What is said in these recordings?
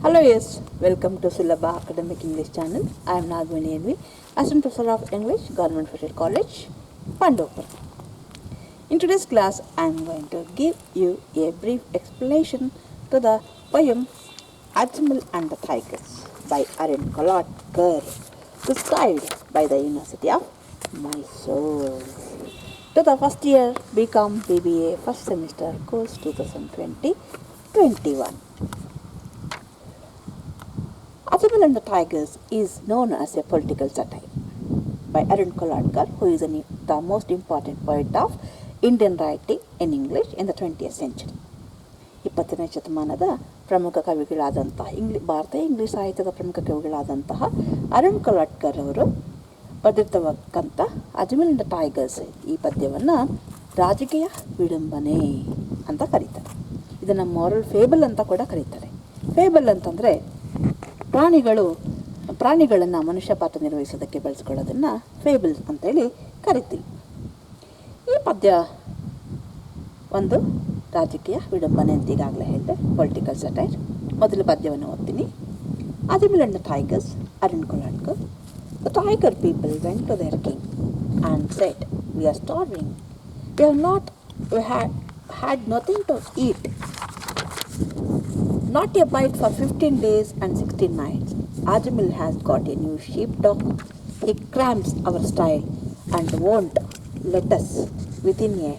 Hello, yes, welcome to SULABHA Academic English Channel. I am Nagmani Envi, Assistant Professor of English, Government Federal College, Pandopur. In today's class, I am going to give you a brief explanation to the poem Ajamil and the Tigers by Arun Kolatkar, prescribed by the University of Mysore. To the first year BCom BBA first semester course 2020-21. Ajamil and the Tigers is known as a political satire by Arun Kolatkar, who is the most important poet of Indian writing in English in the 20th century. 20ನೇ ಶತಮಾನದ ಪ್ರಮುಖ ಕವಿಗಳಾದಂತಹ ಭಾರತೀಯ English ಸಾಹಿತ್ಯದ ಪ್ರಮುಖ ಕವಿಗಳಾದಂತಹ ಅರುಣ್ ಕೊಲಾಟ್ಕರ್ ಅವರು ಬರೆದಿರ್ತಕ್ಕಂಥ ಅಜಮಿಲ್ and the tigers ಈ ಪದ್ಯವನ್ನು ರಾಜಕೀಯ ವಿಡಂಬನೆ ಅಂತ ಕರೀತಾರೆ. ಇದನ್ನು ಮಾರಲ್ ಫೇಬಲ್ ಅಂತ ಕೂಡ ಕರೀತಾರೆ. ಫೇಬಲ್ ಅಂತಂದರೆ ಪ್ರಾಣಿಗಳನ್ನು ಮನುಷ್ಯ ಪಾತ್ರ ನಿರ್ವಹಿಸೋದಕ್ಕೆ ಬಳಸ್ಕೊಳ್ಳೋದನ್ನು ಫೇಬಲ್ ಅಂತೇಳಿ ಕರಿತೀವಿ. ಈ ಪದ್ಯ ಒಂದು ರಾಜಕೀಯ ವಿಡಂಬನೆ ಅಂತ ಈಗಾಗಲೇ ಹೇಳಿದೆ, ಪೊಲಿಟಿಕಲ್ ಸಟೈರ್. ಮೊದಲು ಪದ್ಯವನ್ನು ಓದ್ತೀನಿ. Ajamil and the Tigers, Arun Kolatkar. The tiger people went to their king and said, "We are starving. We had nothing to eat. Not a bite for 15 days and 16 nights. Ajamil has got a new sheepdog. He cramps our style and won't let us within a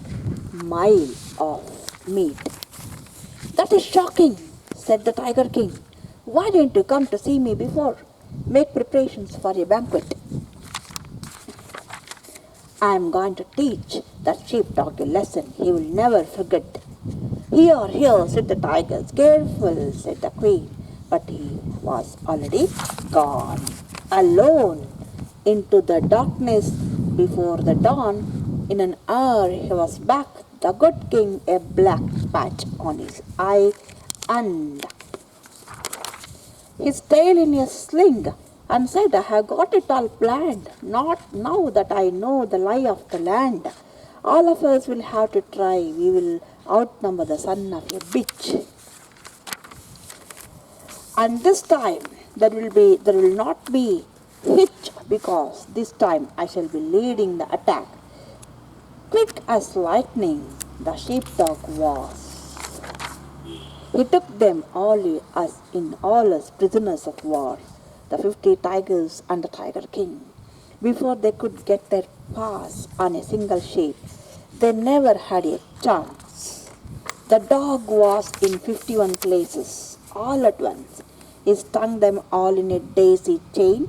mile of meat." "That is shocking," said the Tiger King. "Why didn't you come to see me before? Make preparations for a banquet. I am going to teach that sheepdog a lesson he will never forget." "Here, here," said the tigers. "Careful," said the queen. But he was already gone, alone, into the darkness before the dawn. In an hour he was back, the good king, a black patch on his eye, and his tail in a sling, and said, "I have got it all planned. Not now that I know the lie of the land. All of us will have to try. We will outnumber the son of a bitch. And this time there will not be hitch, because this time I shall be leading the attack." Quick as lightning the sheepdog was. He took them all as prisoners of war, the 50 tigers and the Tiger King. Before they could get their paws on a single sheep, they never had a chance. The dog was in 51 places all at once. He stung them all in a daisy chain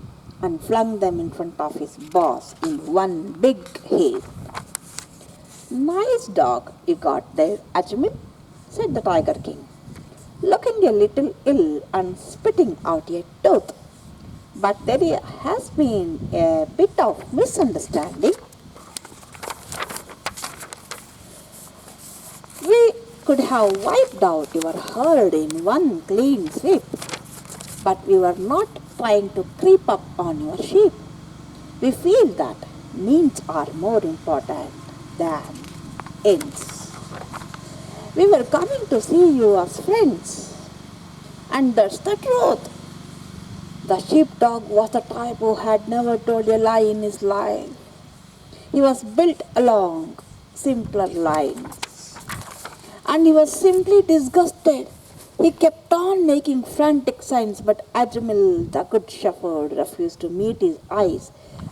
and flung them in front of his boss in one big heap. "Nice dog you got there, Ajamil," said the Tiger King, looking a little ill and spitting out a tooth. "But there has been a bit of misunderstanding. We could have wiped out your herd in one clean sweep, but we were not trying to creep up on your sheep. We feel that means are more important than ends. We were coming to see you as friends, and that's the truth." The sheepdog was the type who had never told a lie in his life. He was built along simpler lines, and he was simply disgusted. He kept on making frantic signs, but Ajamil, the good shepherd, refused to meet his eyes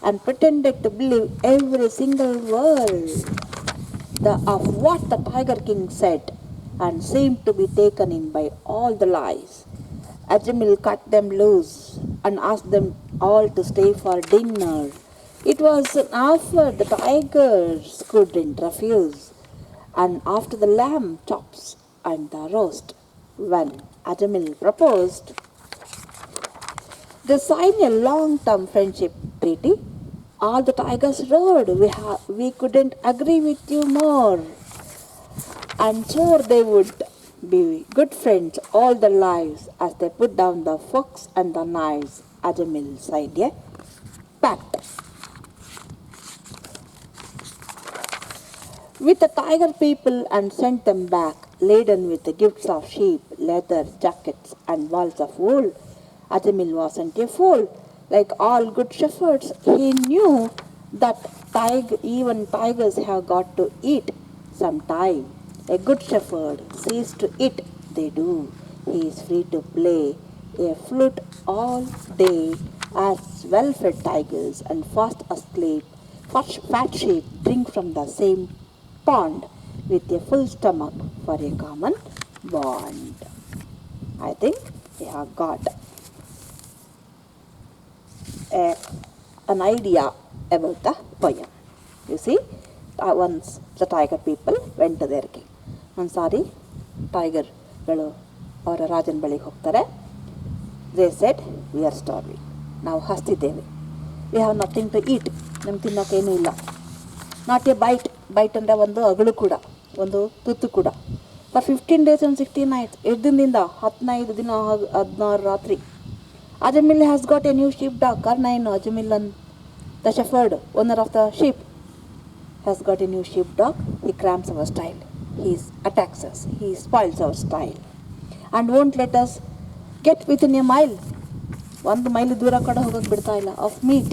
and pretended to believe every single word of what the Tiger King said, and seemed to be taken in by all the lies. Ajamil cut them loose and asked them all to stay for dinner. It was an offer the tigers couldn't refuse. And after the lamb chops and the roast, when Ajamil proposed, they signed a long-term friendship treaty. All the tigers roared, "We couldn't agree with you more," and swore they would be good friends all their lives. As they put down the forks and the knives, Ajamil signed a pact. with the tiger people and sent them back, laden with the gifts of sheep, leather, jackets, and balls of wool. Ajamil wasn't a fool. Like all good shepherds, he knew that even tigers have got to eat sometime. A good shepherd sees to it they do. He is free to play a flute all day as well-fed tigers and fast asleep fat sheep drink from the same pond with a full stomach for a common bond. I think we have got an idea about the poem. You see, once the tiger people went to their king. ಒಂದು ಸಾರಿ ಟೈಗರ್ಗಳು ಅವರ ರಾಜನ ಬಳಿಗೆ ಹೋಗ್ತಾರೆ. They said we are starving, ನಾವು ಹಸ್ತಿದ್ದೇವೆ. We have nothing to eat, ನಮ್ಗೆ ತಿನ್ನೋಕ್ಕೇನೂ ಇಲ್ಲ. ನಾಟ್ ಎ ಬೈಟ್ ಅಂದರೆ ಒಂದು ಅಗಳು ಕೂಡ, ಒಂದು ತುತ್ತು ಕೂಡ. ಫಾರ್ 15 days and 16 nights, 8 ದಿನದಿಂದ 15 ದಿನ 16 ರಾತ್ರಿ. Ajamil has got a new sheepdog. Karnain Ajamil, the shepherd, owner of the sheep, has got a new sheepdog. He cramps our style. He attacks us. He spoils our style. And won't let us get within a mile. 1 mile ದೂರ ಕಡೆ ಹೋಗೋಕೆ ಬಿಡ್ತಾ ಇಲ್ಲ. Of meat,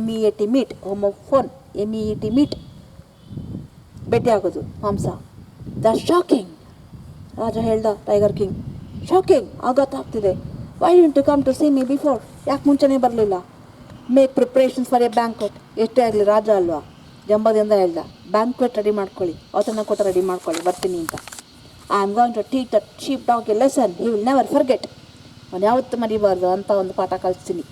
MEAT meet, homophone, MEAT meet, ಭೇಟಿ ಆಗೋದು ಮಾಂಸ. The shocking, ರಾಜ ಹೇಳ್ದ tiger king, shocking, ಆಘಾತ ಆಗ್ತಿದೆ. Why didn't you come to see me before? ಯಾಕೆ ಮುಂಚೆನೇ ಬರಲಿಲ್ಲ? Make preparations for a banquet. ಎಷ್ಟೇ ಆಗಲಿ ರಾಜ ಅಲ್ವಾ, ಜಂಬದಿಂದ ಹೇಳ್ದ, ಬ್ಯಾಂಕ್ವೆಟ್ ರೆಡಿ ಮಾಡ್ಕೊಳ್ಳಿ, ಅವತನ್ನ ಕೊಟ್ಟ ರೆಡಿ ಮಾಡ್ಕೊಳ್ಳಿ, ಬರ್ತೀನಿ ಅಂತ. I am going to teach that sheep dog a lesson he will never forget. ಅವನು ಯಾವತ್ತೂ ಮರಿಬಾರ್ದು ಅಂತ ಒಂದು ಪಾಠ ಕಲಿಸ್ತೀನಿ.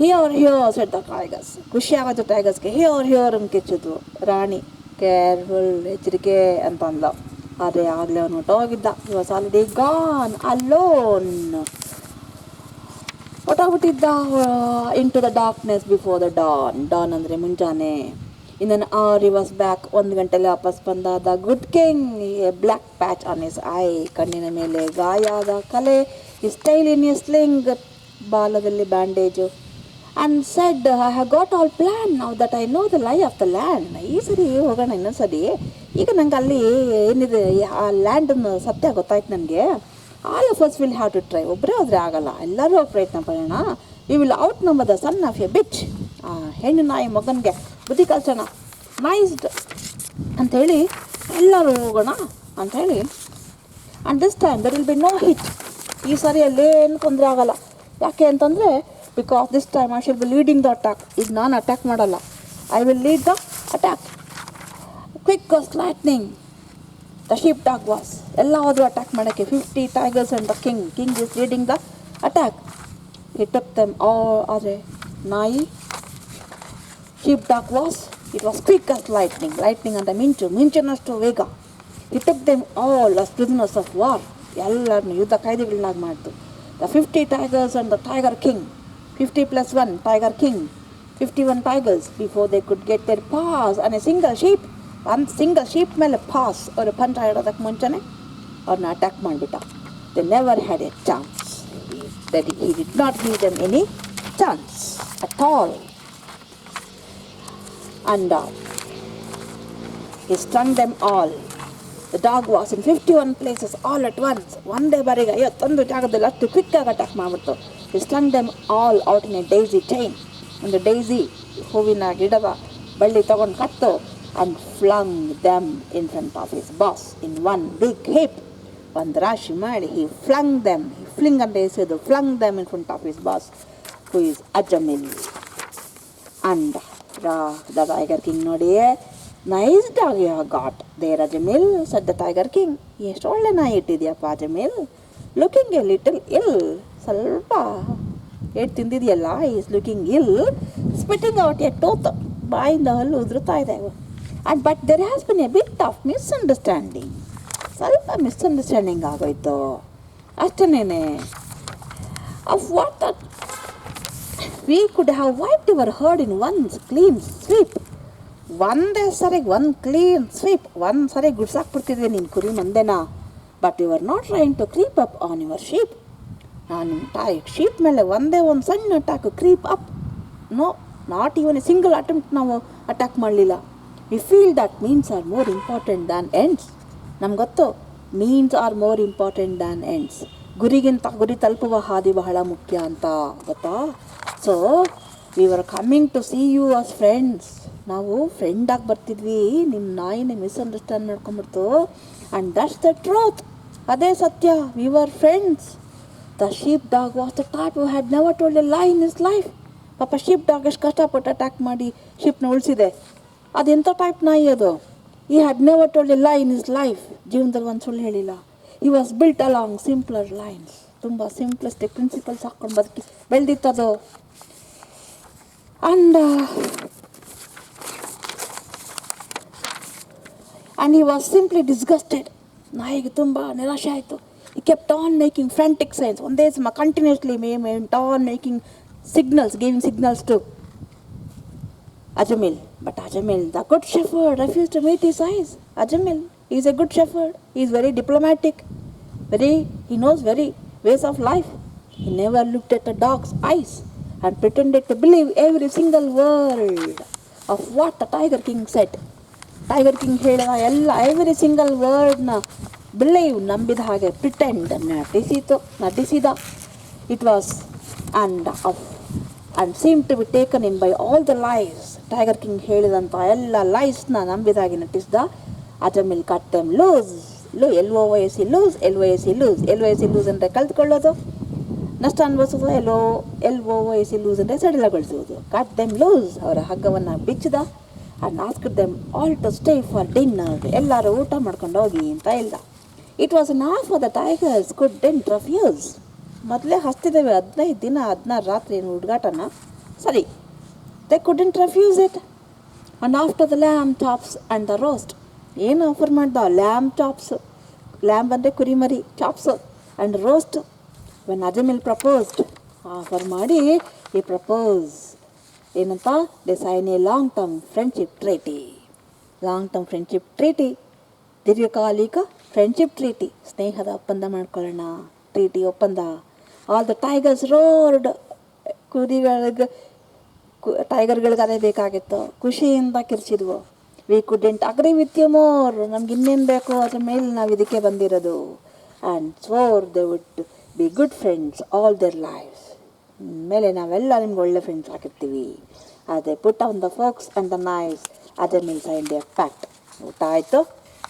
Hooray said the tigers. ಖುಷಿ ಆಗೋದು ಟೈಗರ್ಸ್ಗೆ. ಹಿಯೋರ್ ಅಂತ ಕಿಚ್ಚಿದ್ರು. ರಾಣಿ ಕೇರ್ಫುಲ್, ಎಚ್ಚರಿಕೆ ಅಂತ ಅಂದ. ಆದರೆ ಆಗಲೇ ಅವನು ಹೊಟ್ಟೋಗಿದ್ದ. He was already gone alone. ಹೊಟ್ಟೋಗ್ಬಿಟ್ಟಿದ್ದ into the darkness before the dawn ಅಂದರೆ ಮುಂಜಾನೆ. ಇನ್ನೊಂದು he was back. 1 ಗಂಟೆಯಲ್ಲಿ ವಾಪಸ್ ಬಂದ. The good king, a black patch on his eye, ಕಣ್ಣಿನ ಮೇಲೆ ಗಾಯದ ಕಲೆ, his tail in a sling, ಬಾಲದಲ್ಲಿ bandage. And said, I have got all plan now that I know the lie of the land. ಈ ಸರಿ ಹೋಗೋಣ ಇನ್ನೊಂದು ಸರಿ. ಈಗ ನಂಗೆ ಅಲ್ಲಿ ಏನಿದೆ ಆ ಲ್ಯಾಂಡನ್ನು ಸತ್ಯ ಗೊತ್ತಾಯ್ತು ನನಗೆ. All of us will have to try. ಒಬ್ಬರೇ ಹೋದರೆ ಆಗಲ್ಲ, ಎಲ್ಲರೂ ಪ್ರಯತ್ನ ಪಡೋಣ. We will outnumber the son of a bitch. ಹೆಣ್ಣು ನಾಯಿ ಮಗನಿಗೆ ಬುದ್ಧಿ ಕಲ್ಸೋಣ, ನೈಸ್ಡ್ ಅಂಥೇಳಿ ಎಲ್ಲರೂ ಹೋಗೋಣ ಅಂಥೇಳಿ. And this time there will be no hit. ಈ ಸಾರಿ ಅಲ್ಲೇನು ತೊಂದರೆ ಆಗಲ್ಲ. ಯಾಕೆ ಅಂತಂದರೆ, because this time I shall be leading the attack. ಈಗ ನಾನು ಅಟ್ಯಾಕ್ ಮಾಡಲ್ಲ, I will lead the attack. Quick as lightning the sheep dog was. ಎಲ್ಲ ಹೋದ್ರು ಅಟ್ಯಾಕ್ ಮಾಡೋಕ್ಕೆ. 50 tigers and the king is leading the attack. He took them all. ಆದರೆ ನಾಯಿ sheep dog it was quick as lightning ಅಂತ ಮಿಂಚಿನಷ್ಟು ವೇಗ. He took them all as prisoners of war. ಎಲ್ಲರನ್ನು ಯುದ್ಧ ಖೈದಿಗಳನ್ನಾಗಿ ಮಾಡಿತು. The 50 tigers and the tiger king, 50 + 1 tiger king, 51 tigers before they could get their paws on a single sheep. Single sheep ಮೇಲೆ paws, ಅವರು ಪಂಚ ಇಡೋದಕ್ಕೆ ಮುಂಚೆನೇ ಅವ್ರನ್ನ ಅಟ್ಯಾಕ್ ಮಾಡಿಬಿಟ್ಟ. They never had a chance. That he did not give them any chance at all. And he stung them all. The dog was in 51 places all at once. ಒಂದೇ ಬಾರಿಗೆ 51 ಜಾಗದಲ್ಲಿ ಅಷ್ಟು ಕ್ವಿಕ್ಕಾಗಿ attack ಮಾಡಿಬಿಡ್ತು. He stung them all out in a daisy chain. ಒಂದು daisy ಹೂವಿನ ಗಿಡದ ಬಳ್ಳಿ ತಗೊಂಡು ಕಟ್ಟು. And flung them in front of his boss in one big heap. ಒಂದು ರಾಶಿ ಮಾಡಿ he flung them, fling ಅಂತ ಎಸೆದು, flung them in front of his boss, who is Ajamil. And the tiger king ನೋಡಿ, nice dog you have got there Ajamil, said the tiger king. ಎಷ್ಟು ಒಳ್ಳೆ ನಾಯಿ ಇಟ್ಟಿದ್ಯಪ್ಪ Ajamil. Looking a little ill, ಸ್ವಲ್ಪ ಏಟ್ ತಿಂದಿದೆಯಲ್ಲ. Is looking ill, spitting out a tooth, ಬಾಯಿಂದ ಹಲ್ಲು ಉದುರುತ್ತಾ ಇದೆ. And but there has been a bit of misunderstanding. ಸ್ವಲ್ಪ ಮಿಸ್ಅಂಡರ್ಸ್ಟ್ಯಾಂಡಿಂಗ್ ಆಗೋಯ್ತು ಅಷ್ಟೇನೆ. Of what that we could have wiped your herd in one clean sweep. ಒಂದೇ ಸರಿಗೆ ಒಂದು ಕ್ಲೀನ್ ಸ್ವೀಪ್, ಒಂದು ಸರಿ ಗುಡ್ಸಾಕ್ಬಿಡ್ತಿದ್ದೆ ನಿನ್ನ ಕುರಿ ಮಂದೆನ. But you are not trying to creep up on your sheep. ನಾನು ಶೀಪ್ ಮೇಲೆ ಒಂದೇ ಒಂದು ಸಣ್ಣ attack, creep up, no, not even a single attempt ನಾವು ಅಟ್ಯಾಕ್ ಮಾಡಲಿಲ್ಲ. We feel that means are more important than ends. ನಮ್ಗೆ ಗೊತ್ತು means are more important than ends. ಗುರಿ ತಲುಪುವ ಹಾದಿ ಬಹಳ ಮುಖ್ಯ ಅಂತ ಗೊತ್ತಾ. So we were coming to see you as friends. ನಾವು ಫ್ರೆಂಡಾಗಿ ಬರ್ತಿದ್ವಿ, ನಿಮ್ಮ ನಾಯಿನೇ ಮಿಸ್ಅಂಡರ್ಸ್ಟ್ಯಾಂಡ್ ಮಾಡ್ಕೊಂಬಿಡ್ತು. And that's the truth. ಅದೇ ಸತ್ಯ. We were friends. The sheep dog was the type who had never told a lie in his life. ಪಾಪ sheep dog ಎಷ್ಟು ಕಷ್ಟಪಟ್ಟು ಅಟ್ಯಾಕ್ ಮಾಡಿ ಶಿಪ್ನ ಉಳಿಸಿದೆ. ಅದೆಂಥ ಟೈಪ್ ನಾಯಿ ಅದು. He had never told a lie in his life. ಜೀವನದಲ್ಲಿ ಒಂದು ಸುಳ್ಳು ಹೇಳಿಲ್ಲ. He was built along simpler lines. ತುಂಬ ಸಿಂಪ್ಲಿಸ್ಟಿಕ್ ಪ್ರಿನ್ಸಿಪಲ್ಸ್ ಹಾಕ್ಕೊಂಡು ಬದುಕಿ ಬೆಳೆದಿತ್ತದು. And he was simply disgusted. ನಾಯಿಗೆ ತುಂಬ ನಿರಾಶೆ ಆಯಿತು. He kept on making frantic signs. ಒಂದೇ ಸಮ continuously went on making signals, giving signals to Ajamil. But Ajamil, the good shepherd, refused to meet his eyes. Ajamil, he is a good shepherd. He is very diplomatic. He knows very ways of life. He never looked at a dog's eyes and pretended to believe every single word of what the Tiger King said. Tiger King ಹೇಳಿದ every single wordನ believe, ನಂಬಿದ ಹಾಗೆ, pretend, ನಟಿಸಿದ. It was and seemed to be taken in by all the lies. Tiger king ಹೇಳಿದಂಥ ಎಲ್ಲ ಲೈಸ್ನ ನಂಬಿದಾಗಿ ನಟಿಸಿದ. Ajamil cut them loose. LOYS loose ಅಂದರೆ ಕಲ್ತ್ಕೊಳ್ಳೋದು, ನಷ್ಟ ಅನುಭವಿಸೋದು. LOYS ಲೂಸ್ ಅಂದರೆ ಸಡಿಲಗೊಳಿಸುವುದು. ಕಟ್ ದೆಮ್ ಲೂಸ್, ಅವರ ಹಗ್ಗವನ್ನು ಬಿಚ್ಚಿದ. And asked them all to stay for dinner. ಎಲ್ಲರೂ ಊಟ ಮಾಡ್ಕೊಂಡು ಹೋಗಿ ಅಂತ ಹೇಳ್ದ. It was not for the tigers couldn't refuse. ಮೊದಲೇ ಹಸ್ತಿದ್ದೇವೆ 15 ದಿನ 16 ರಾತ್ರಿ ಹುಡುಗಾಟನ. ಸರಿ, they couldn't refuse it. And after the lamb chops and the roast. ಏನು ಆಫರ್ ಮಾಡ್ದ? Lamb chops. ಲ್ಯಾಮ್ ಅಂದರೆ ಕುರಿಮರಿ. Chops and roast. When Ajamil proposed, offer ಮಾಡಿ ಈ ಪ್ರಪೋಸ್ ಏನಂತ, they sign a long term friendship treaty. ದೀರ್ಘಕಾಲಿಕ ಫ್ರೆಂಡ್ಶಿಪ್ ಟ್ರೀಟಿ, ಸ್ನೇಹದ ಒಪ್ಪಂದ ಮಾಡ್ಕೊಳ್ಳೋಣ, ಟ್ರೀಟಿ ಒಪ್ಪಂದ. All the tigers roared. ಟೈಗರ್ಗಳಿಗೆ ಅದೇ ಬೇಕಾಗಿತ್ತು. ಖುಷಿಯಿಂದ ಕಿರ್ಚಿದ್ವು. We couldn't agree with you more. ನಮ್ಗೆ ಇನ್ನೇನು ಬೇಕು, ಅದ್ರ ಮೇಲೆ ನಾವು ಇದಕ್ಕೆ ಬಂದಿರೋದು. And swore they would be good friends all their lives. ಮೇಲೆ ನಾವೆಲ್ಲ ನಿಮ್ಗೆ ಒಳ್ಳೆ ಫ್ರೆಂಡ್ಸ್ ಆಗಿರ್ತೀವಿ. ಅದೇ put on the forks and the knives. Ajamil signed a pact. ಊಟ ಆಯಿತು.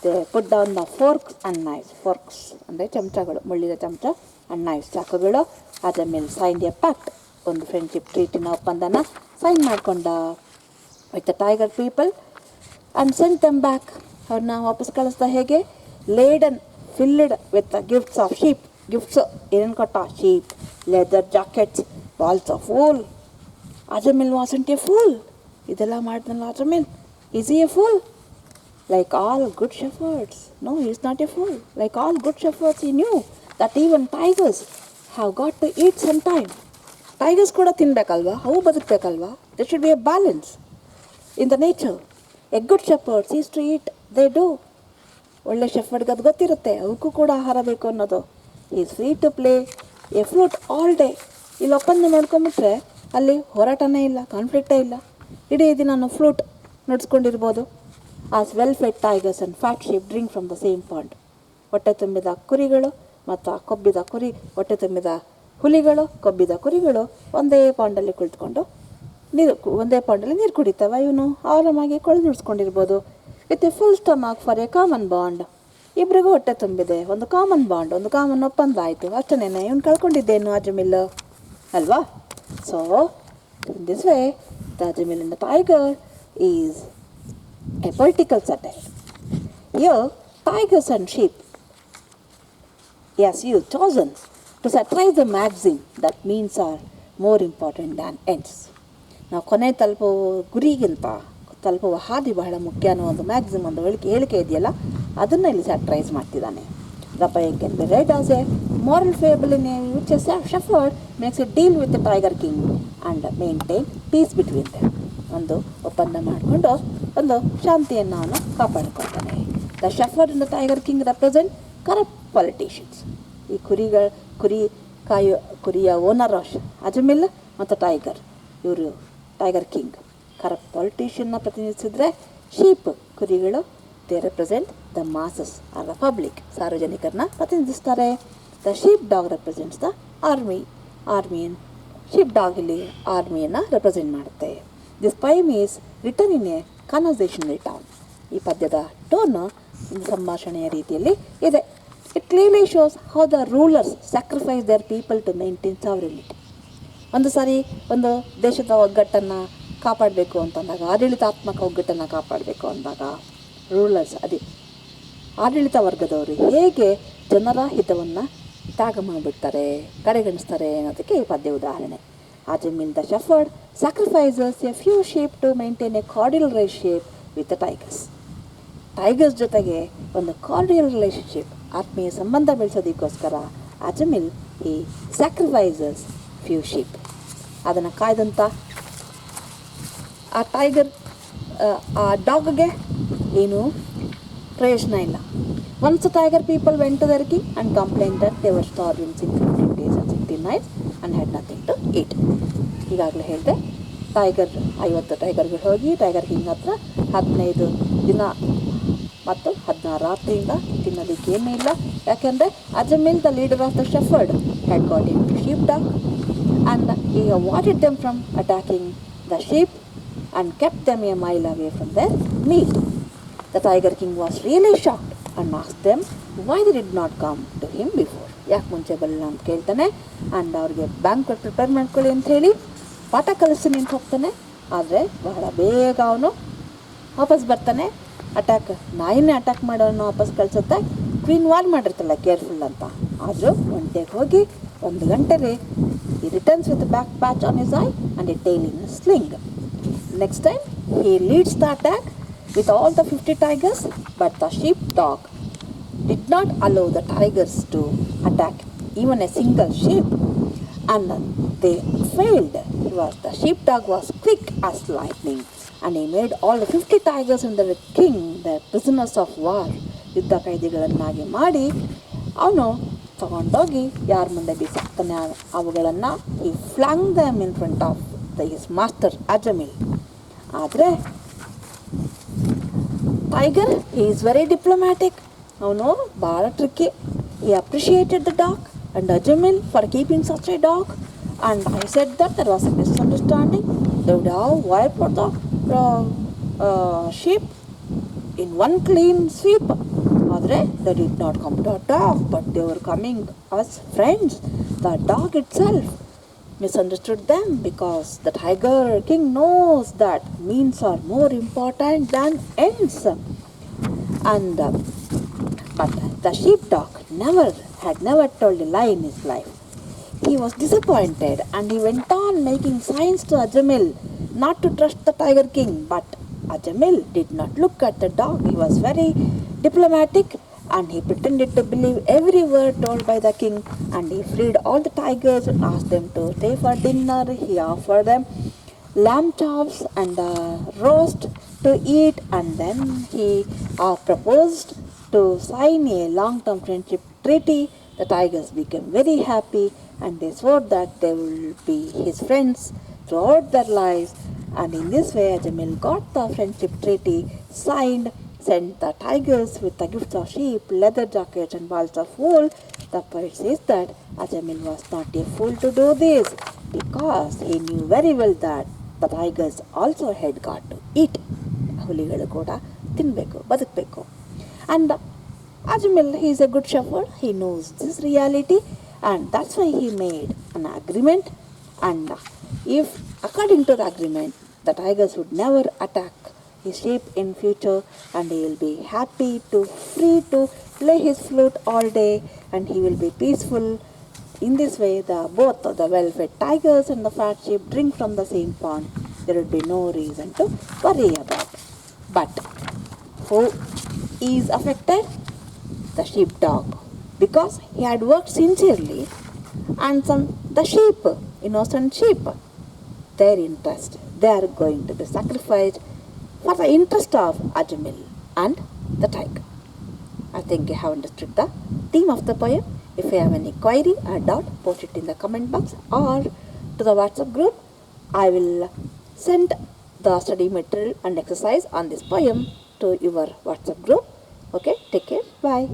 They put down the forks and knives. Forks ಅಂದರೆ ಚಮಚಗಳು, ಮುಳ್ಳಿದ ಚಮಚ. ಆ್ಯಂಡ್ ನೈಫ್ಸ್, ಚಾಕುಗಳು. Ajamil signed a pact. ಒಂದು ಫ್ರೆಂಡ್ಶಿಪ್ ಟ್ರೀಟಿನ ಒಪ್ಪಂದನ ಸೈನ್ ಮಾಡಿಕೊಂಡ with the tiger people. And sent them back. ಅವ್ರನ್ನ ವಾಪಸ್ ಕಳಿಸ್ದ. ಹೇಗೆ? Laden, filled with gifts of sheep. Gifts ಏನೇನು ಕೊಟ್ಟ? Sheep, leather jackets, balls of wool. Ajamil wasn't a fool. ಇದೆಲ್ಲ ಮಾಡಿದ್ನಲ್ಲ ಅಜಮಿಲ್. Is a fool? Like all good shepherds. No, he is not a fool. Like all good shepherds, he knew that even tigers have got to eat sometime. Tigers ಕೂಡ ತಿನ್ನಬೇಕಲ್ವಾ, ಅವು ಬದುಕಬೇಕಲ್ವಾ. There should be a balance in the nature. A good shepherd sees to eat, they do. ಒಳ್ಳೆ ಶೆಫರ್ಡ್ಗೆ ಅದು ಗೊತ್ತಿರುತ್ತೆ, ಅವಕ್ಕೂ ಕೂಡ ಆಹಾರ ಬೇಕು ಅನ್ನೋದು. He is free to play a flute all day. ಇಲ್ಲಿ ಒಪ್ಪಂದ ಮಾಡ್ಕೊಂಬಿಟ್ರೆ ಅಲ್ಲಿ ಹೋರಾಟನೇ ಇಲ್ಲ, ಕಾನ್ಫ್ಲಿಕ್ಟೇ ಇಲ್ಲ. ಇಡೀ ದಿನ flute ನುಡ್ಸ್ಕೊಂಡಿರ್ಬೋದು. As well-fed tigers and fat sheep drink from the same pond. ಹೊಟ್ಟೆ ತುಂಬಿದ ಕುರಿಗಳು ಮತ್ತು ಕೊಬ್ಬಿದ ಹೊಟ್ಟೆ ತುಂಬಿದ ಹುಲಿಗಳು, ಕೊಬ್ಬಿದ ಕುರಿಗಳು ಒಂದೇ ಪಾಂಡಲ್ಲಿ ಕುಳಿತುಕೊಂಡು ಒಂದೇ ಪಾಂಡಲ್ಲಿ ನೀರು ಕುಡಿತವೆ. ಇವನು ಆರಾಮಾಗಿ ಕೊಳೆದು ನುಡ್ಸ್ಕೊಂಡಿರ್ಬೋದು. With a full stomach for a common bond. ಇಬ್ಬರಿಗೂ ಹೊಟ್ಟೆ ತುಂಬಿದೆ, ಒಂದು ಕಾಮನ್ ಬಾಂಡ್, ಒಂದು ಕಾಮನ್ ಒಪ್ಪಂದ ಆಯಿತು. ಅಷ್ಟೇನೆ. ಇವನು ಕಳ್ಕೊಂಡಿದ್ದೇನು ಅಜಮಿಲ್ ಅಲ್ವಾ? So in this way the Ajamil and the tiger is a political satire. Here, tigers and sheep, yes, you chosen to satirize the maxim that means are more important than ends. ನಾವು ಕೊನೆ ಗುರಿಗಿಂತ ತಲುಪುವ ಹಾದಿ ಬಹಳ ಮುಖ್ಯ ಅನ್ನೋ ಒಂದು ಮ್ಯಾಕ್ಸಿಮ್, ಒಂದು ಹೇಳಿಕೆ ಇದೆಯಲ್ಲ, ಅದನ್ನು ಇಲ್ಲಿ ಸ್ಯಾಟ್ರೈಸ್ ಮಾಡ್ತಿದ್ದಾನೆ. The poem can be read as a moral fable in which a shepherd makes a deal with the tiger king and maintain peace between them. ಒಂದು ಒಪ್ಪಂದ ಮಾಡಿಕೊಂಡು ಒಂದು ಶಾಂತಿಯನ್ನು ಅವನು ಕಾಪಾಡಿಕೊಳ್ತಾನೆ. The shepherd and the tiger king represent corrupt politicians. ಈ ಕುರಿಯ owner Ajamil ಮತ್ತು ಟೈಗರ್, ಇವರು ಟೈಗರ್ ಕಿಂಗ್ ಕರಪ್ಟ್ ಪಾಲಿಟಿಷಿಯನ್ನ ಪ್ರತಿನಿಧಿಸಿದರೆ, ಶೀಪ್ ಕುರಿಗಳು, they represent the masses or the public, ಸಾರ್ವಜನಿಕರನ್ನ ಪ್ರತಿನಿಧಿಸ್ತಾರೆ. The sheep dog represents the army, ಆರ್ಮಿಯನ್ ಶೀಪ್ ಡಾಗ್ ಇಲ್ಲಿ ಆರ್ಮಿಯನ್ನು ರೆಪ್ರೆಸೆಂಟ್ ಮಾಡುತ್ತೆ. This poem is written in a conversational tone. ಈ ಪದ್ಯದ ಟೋನು ಸಂಭಾಷಣೆಯ ರೀತಿಯಲ್ಲಿ ಇದೆ. It clearly shows how the rulers sacrifice their people to maintain sovereignty. ಒಂದು ಸಾರಿ ಒಂದು ದೇಶದ ಒಗ್ಗಟ್ಟನ್ನು ಕಾಪಾಡಬೇಕು ಅಂತಂದಾಗ, ಆಡಳಿತಾತ್ಮಕ ಒಗ್ಗಟ್ಟನ್ನು ಕಾಪಾಡಬೇಕು ಅಂದಾಗ ರೂಲರ್ಸ್ ಆಡಳಿತ ವರ್ಗದವರು ಹೇಗೆ ಜನರ ಹಿತವನ್ನು ತ್ಯಾಗ ಮಾಡಿಬಿಡ್ತಾರೆ, ಕಡೆಗಣಿಸ್ತಾರೆ ಅನ್ನೋದಕ್ಕೆ ಈ ಪದ್ಯ ಉದಾಹರಣೆ. Ajamil the shepherd sacrifices a few sheep to maintain a cordial relationship with the tigers. Tigers ಜೊತೆಗೆ ಒಂದು ಕಾರ್ಡಿಯಲ್ ರಿಲೇಷನ್ಶಿಪ್, ಆತ್ಮೀಯ ಸಂಬಂಧ ಬೆಳೆಸೋದಕ್ಕೋಸ್ಕರ ಅಜಮಿಲ್ ಈ ಸ್ಯಾಕ್ರಿಫೈಸಸ್ ಫ್ಯೂ ಶೀಪ್. ಅದನ್ನು ಕಾಯ್ದಂಥ ಆ ಟೈಗರ್, ಆ ಡಾಗ್ಗೆ ಏನೂ ಪ್ರಯೋಜನ ಇಲ್ಲ. Once tiger people went to their king and complaint that they were starving 15 days and 16 nights and had nothing to eat. ಈಗಾಗಲೇ ಹೇಳಿದೆ, 50 ಟೈಗರ್ಗಳು ಹೋಗಿ ಟೈಗರ್ ಕಿಂಗ್ ಹತ್ರ 15 ದಿನ ಮತ್ತು 16 ರಾತ್ರಿಯಿಂದ ತಿನ್ನೋದಕ್ಕೆ ಏನೂ ಇಲ್ಲ. ಯಾಕೆಂದರೆ Ajamil the leader of the shepherd had got into sheep dog and he avoided them from attacking the sheep and kept them a mile away from their meat. The tiger king was really shocked and asked them why they did not come to him before. ಯಾಕೆ ಮುಂಚೆ ಬರಲಿಲ್ಲ ಅಂತ ಕೇಳ್ತಾನೆ. And ಅವ್ರಿಗೆ banquet prepare ಮಾಡ್ಕೊಳ್ಳಿ ಅಂತ ಹೇಳಿ ಪಾಠ ಕಲಿಸ್ತೀನಿ ಅಂತ ಹೋಗ್ತಾನೆ. ಆದರೆ ಬಹಳ ಬೇಗ ಅವನು ವಾಪಸ್ ಬರ್ತಾನೆ. ನಾಯಿನೇ ಅಟ್ಯಾಕ್ ಮಾಡೋನು ವಾಪಸ್ ಕಳಿಸುತ್ತೆ. ಕ್ವೀನ್ ವಾರ್ ಮಾಡಿರ್ತಲ್ಲ ಕೇರ್ಫುಲ್ ಅಂತ. ಆದರೂ ಒಂಟೆಗೆ ಹೋಗಿ 1 ಗಂಟೆಗೆ he returns with a back patch on his eye and a tail in a sling. Next time he leads the attack with all the 50 tigers, but the sheepdog did not allow the tigers to attack even a single sheep, and they failed. The sheepdog was quick as lightning, and he made all the 50 tigers under the king the prisoners of war. ಯುದ್ಧ ಕೈದಿಗಳನ್ನಾಗಿ ಮಾಡಿ ಅವನು ತಗೊಂಡೋಗಿ ಯಾರ ಮುಂದೆ ಬಿಸಾಕ್ತಾನೆ ಅವುಗಳನ್ನು he flung them in front of his master Ajamil. ಆದರೆ tiger is very diplomatic. ಅವನು ಭಾಳ tricky. He appreciated the dog and Ajamil for keeping such a dog, and I said that there was a misunderstanding. They would have wiped the sheep in one clean sweep. ಆದರೆ they did not come to a dog, but they were coming as friends. The dog itself misunderstood them because the tiger king knows that means are more important than ends. And but the sheepdog had never told a lie in his life. He was disappointed and he went on making signs to Ajamil not to trust the tiger king. But Ajamil did not look at the dog. He was very diplomatic and he pretended to believe every word told by the king, and he freed all the tigers and asked them to stay for dinner. He offered them lamb chops and roast to eat, and then he proposed to sign a long-term friendship treaty. The tigers became very happy and they swore that they will be his friends throughout their lives. And in this way Ajamil got the friendship treaty signed, sent the tigers with the gifts of sheep, leather jackets and balls of wool. The poet says that Ajamil was not a fool to do this because he knew very well that the tigers also had got to eat. ಹುಲಿಗಳು ಕೂಡ ತಿನ್ನಬೇಕು, ಬದುಕಬೇಕು. And Ajamil, he is a good shepherd. He knows this reality, and that's why he made an agreement. And if according to the agreement, the tigers would never attack his sheep in future, and he will be happy to free to play his flute all day, and he will be peaceful. In this way, both the well-fed tigers and the fat sheep drink from the same pond. There will be no reason to worry about. But who is affected? The sheepdog, because he had worked sincerely, and the sheep, innocent sheep, their interest, they are going to be sacrificed for the interest of Ajamil and the tiger. I think you have understood the theme of the poem. If you have any query or doubt, post it in the comment box or to the WhatsApp group. I will send the study material and exercise on this poem to your WhatsApp group. Okay, take care. Bye.